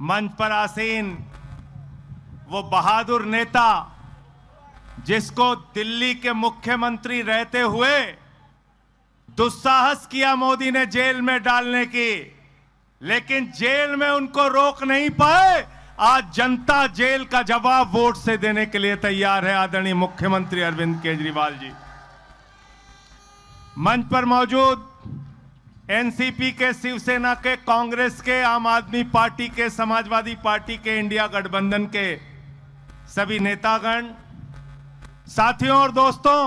मंच पर आसीन वो बहादुर नेता जिसको दिल्ली के मुख्यमंत्री रहते हुए दुस्साहस किया मोदी ने जेल में डालने की, लेकिन जेल में उनको रोक नहीं पाए। आज जनता जेल का जवाब वोट से देने के लिए तैयार है। आदरणीय मुख्यमंत्री अरविंद केजरीवाल जी, मंच पर मौजूद एनसीपी के, शिवसेना के, कांग्रेस के, आम आदमी पार्टी के, समाजवादी पार्टी के, इंडिया गठबंधन के सभी नेतागण, साथियों और दोस्तों,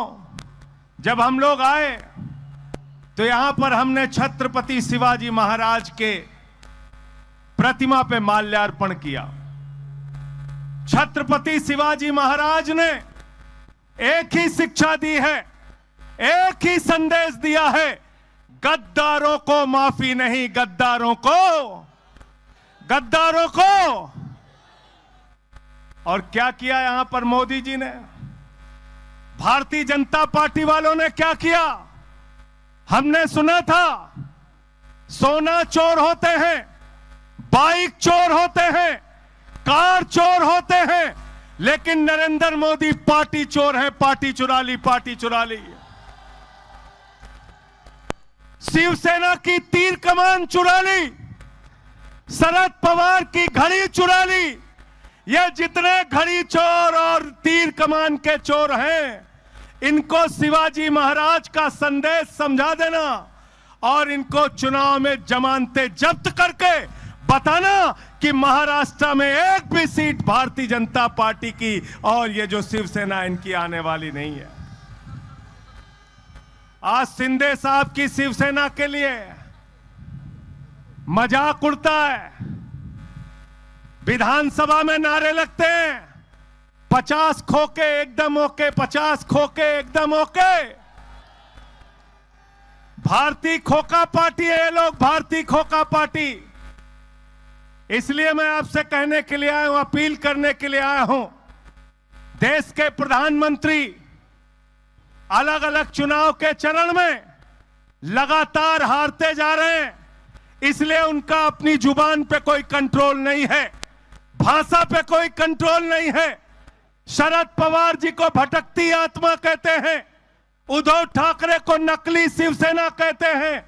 जब हम लोग आए तो यहां पर हमने छत्रपति शिवाजी महाराज के प्रतिमा पे माल्यार्पण किया। छत्रपति शिवाजी महाराज ने एक ही शिक्षा दी है, एक ही संदेश दिया है, गद्दारों को माफी नहीं, गद्दारों को। और क्या किया यहां पर मोदी जी ने, भारतीय जनता पार्टी वालों ने क्या किया? हमने सुना था सोना चोर होते हैं, बाइक चोर होते हैं, कार चोर होते हैं, लेकिन नरेंद्र मोदी पार्टी चोर है, पार्टी चुरा ली। शिवसेना की तीर कमान चुरा ली, शरद पवार की घड़ी चुरा ली। ये जितने घड़ी चोर और तीर कमान के चोर हैं, इनको शिवाजी महाराज का संदेश समझा देना और इनको चुनाव में जमानतें जब्त करके बताना कि महाराष्ट्र में एक भी सीट भारतीय जनता पार्टी की और ये जो शिवसेना इनकी आने वाली नहीं है। आज शिंदे साहब की शिवसेना के लिए मजाक उड़ता है, विधानसभा में नारे लगते हैं 50 खोके एकदम ओके, 50 खोके एकदम ओके। भारतीय खोका पार्टी है ये लोग, भारतीय खोका पार्टी। इसलिए मैं आपसे कहने के लिए आया हूं, अपील करने के लिए आया हूं, देश के प्रधानमंत्री अलग अलग चुनाव के चरण में लगातार हारते जा रहे हैं, इसलिए उनका अपनी जुबान पे कोई कंट्रोल नहीं है, भाषा पे कोई कंट्रोल नहीं है। शरद पवार जी को भटकती आत्मा कहते हैं, उद्धव ठाकरे को नकली शिवसेना कहते हैं।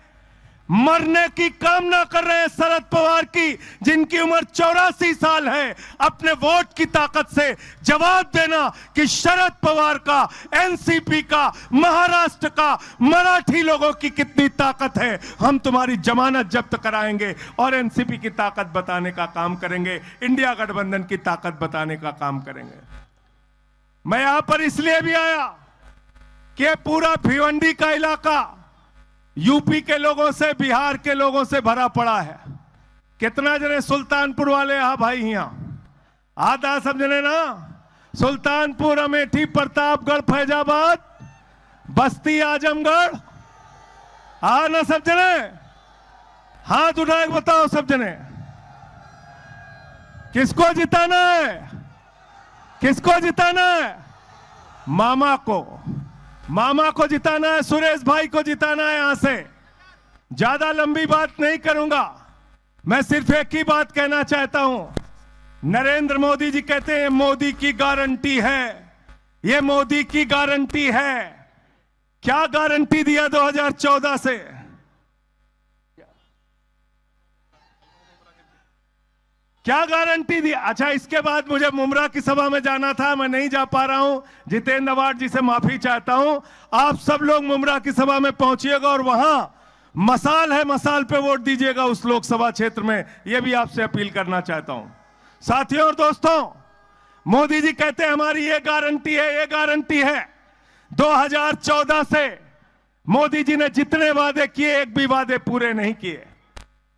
मरने की कामना कर रहे हैं शरद पवार की, जिनकी उम्र 84 साल है। अपने वोट की ताकत से जवाब देना कि शरद पवार का, एनसीपी का, महाराष्ट्र का, मराठी लोगों की कितनी ताकत है। हम तुम्हारी जमानत जब्त कराएंगे और एनसीपी की ताकत बताने का काम करेंगे, इंडिया गठबंधन की ताकत बताने का काम करेंगे। मैं यहां पर इसलिए भी आया कि पूरा भिवंडी का इलाका यूपी के लोगों से, बिहार के लोगों से भरा पड़ा है। कितना जने सुल्तानपुर वाले हा भाई, यहां आधा सब जने ना, सुल्तानपुर, अमेठी, प्रतापगढ़, फैजाबाद, बस्ती, आजमगढ़, हा ना सब जने? हाथ उठा के बताओ सब जने, किसको जिताना है? किसको जिताना है? मामा को जिताना है, सुरेश भाई को जिताना है। यहां से ज्यादा लंबी बात नहीं करूंगा, मैं सिर्फ एक ही बात कहना चाहता हूं। नरेंद्र मोदी जी कहते हैं मोदी की गारंटी है, ये मोदी की गारंटी है। क्या गारंटी दिया 2014 से? क्या गारंटी दी? अच्छा, इसके बाद मुझे मुमरा की सभा में जाना था, मैं नहीं जा पा रहा हूं। जितेंद्र अवार्ड जी से माफी चाहता हूं। आप सब लोग मुमरा की सभा में पहुंचिएगा और वहां मसाल है, मसाल पे वोट दीजिएगा उस लोकसभा क्षेत्र में। यह भी आपसे अपील करना चाहता हूं। साथियों और दोस्तों, मोदी जी कहते हैं हमारी ये गारंटी है, ये गारंटी है। 2014 से मोदी जी ने जितने वादे किए, एक भी वादे पूरे नहीं किए।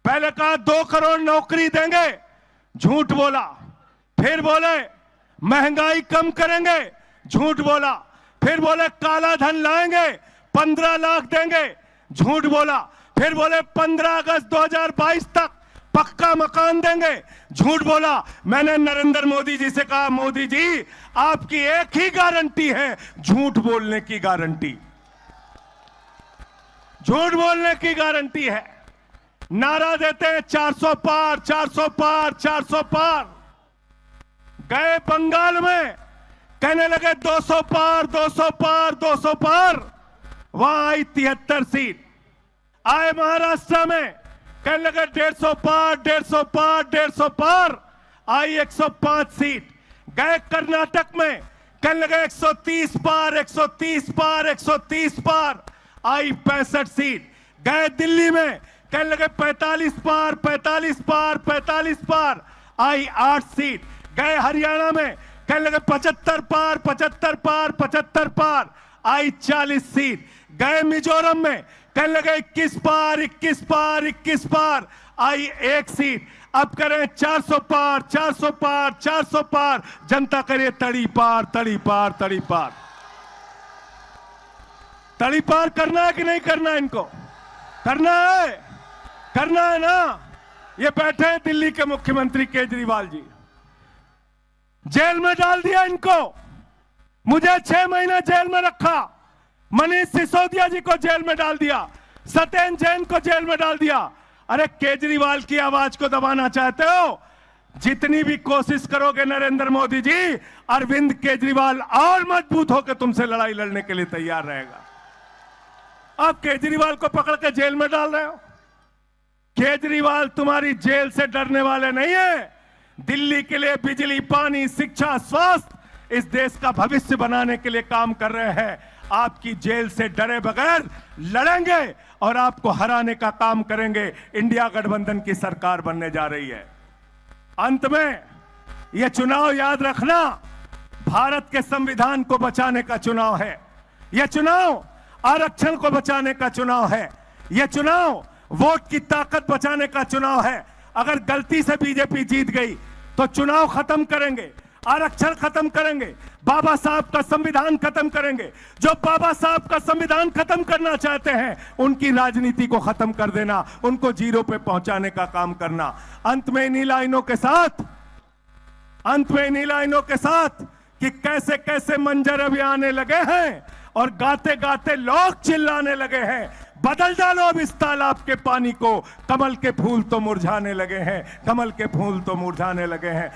पहले कहा 2 करोड़ नौकरी देंगे, झूठ बोला। फिर बोले महंगाई कम करेंगे, झूठ बोला। फिर बोले काला धन लाएंगे, 15 लाख देंगे, झूठ बोला। फिर बोले 15 अगस्त 2022 तक पक्का मकान देंगे, झूठ बोला। मैंने नरेंद्र मोदी जी से कहा, मोदी जी आपकी एक ही गारंटी है, झूठ बोलने की गारंटी, झूठ बोलने की गारंटी है। नारा देते हैं 400 पार, 400 पार, 400 पार। गए बंगाल में, कहने लगे 200 पार, 200 पार, 200 पार। वहां आई 73 सीट। आए महाराष्ट्र में, कहने लगे 150 पार, 150 पार, 150 पार। आई 105 सीट। गए कर्नाटक में, कहने लगे 130 पार, 130 पार, 130 पार। आई 65 सीट। गए दिल्ली में, कहने लगे 45 पार, 45 पार, 45 पार। आई 8 सीट। गए हरियाणा में, कहने लगे 75 पार, 75 पार, 75 पार। आई 40 सीट। गए मिजोरम में, कहने लगे 21 पार, 21 पार, 21 पार। आई 1 सीट। अब करें 400 पार, 400 पार, 400 पार। जनता करे तड़ी पार, तड़ी पार, तड़ी पार। तड़ी पार करना है कि नहीं करना है? इनको करना है, करना है ना। ये बैठे हैं दिल्ली के मुख्यमंत्री केजरीवाल जी, जेल में डाल दिया इनको। मुझे 6 महीने जेल में रखा। मनीष सिसोदिया जी को जेल में डाल दिया, सत्येंद्र जैन को जेल में डाल दिया। अरे केजरीवाल की आवाज को दबाना चाहते हो? जितनी भी कोशिश करोगे नरेंद्र मोदी जी, अरविंद केजरीवाल और मजबूत होकर तुमसे लड़ाई लड़ने के लिए तैयार रहेगा। अब केजरीवाल को पकड़ के जेल में डाल रहे हो। केजरीवाल तुम्हारी जेल से डरने वाले नहीं है। दिल्ली के लिए बिजली, पानी, शिक्षा, स्वास्थ्य, इस देश का भविष्य बनाने के लिए काम कर रहे हैं। आपकी जेल से डरे बगैर लड़ेंगे और आपको हराने का काम करेंगे। इंडिया गठबंधन की सरकार बनने जा रही है। अंत में यह चुनाव याद रखना, भारत के संविधान को बचाने का चुनाव है। यह चुनाव आरक्षण को बचाने का चुनाव है। यह चुनाव वोट की ताकत बचाने का चुनाव है। अगर गलती से बीजेपी जीत गई तो चुनाव खत्म करेंगे, आरक्षण खत्म करेंगे, बाबा साहब का संविधान खत्म करेंगे। जो बाबा साहब का संविधान खत्म करना चाहते हैं, उनकी राजनीति को खत्म कर देना, उनको जीरो पे पहुंचाने का काम करना। अंत में इन्हीं लाइनों के साथ कि कैसे कैसे मंजर अभी आने लगे हैं और गाते गाते लोग चिल्लाने लगे हैं, बदल डालो अब इस तालाब के पानी को। कमल के फूल तो मुरझाने लगे हैं, कमल के फूल तो मुरझाने लगे हैं।